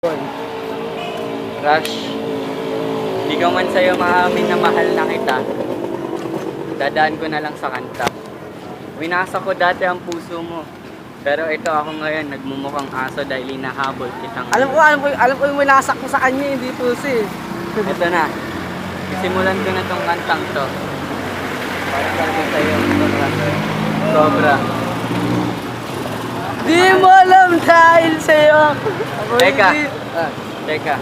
Rush, di ka man sa'yo maamin na mahal na kita. Dadaan ko na lang sa kanta. Winasa ko dati ang puso mo. Pero ito ako ngayon, nagmumukhang aso dahil hinahabol kitang... Alam ko yung winasak mo sa kanya, hindi puso eh. Ito na. Simulan ko na tong kantang to. Para sabi sa'yo, sobra. Di mo alam dahil sa'yo. Teka. Teka.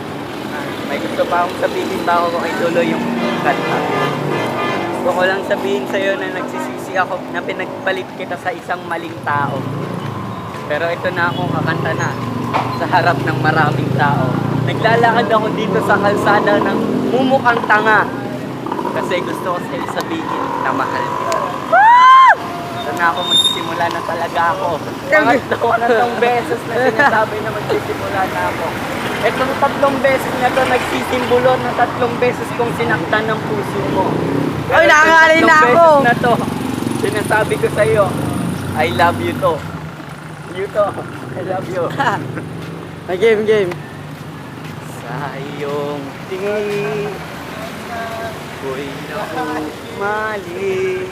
May gusto pa akong sabihin bago ko ituloy yung kanta. Gusto ko lang sabihin sa'yo na nagsisisi ako na pinagpalit kita sa isang maling tao. Pero ito na ako, kakanta na sa harap ng maraming tao. Naglalakad ako dito sa kalsada ng mumukhang tanga. Kasi gusto ko sa'yo sabihin na mahal kita. Ito na ako, magsisimula na talaga ako. Pangatlo na tong beses na sinasabi na magsisimula na ako. Itong 3 beses na to nagsisimbolo na 3 beses kong sinaktan ng puso mo. Ay, nakangalay na ako! Beses na to, sinasabi ko sa'yo, I love you to. You to, I love you. Game. Sa iyong tingin, ko'y nakumali.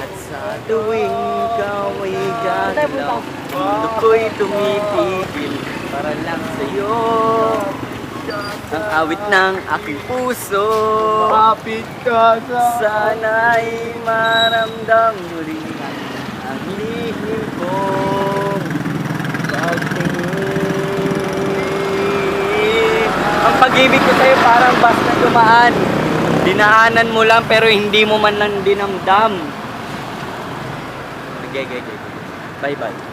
At sa tuwing ikaw ay gagalaw, ako'y tumitigil para lang sa'yo. Ang awit ng aking puso, Kapit ka sana'y maramdam mo rin ang lihim kong pagtingin. Ang pag-ibig ko sa'yo parang bus na dumaan. Dinaanan mo lang pero hindi mo man lang dinamdam. Okay. Bye-bye.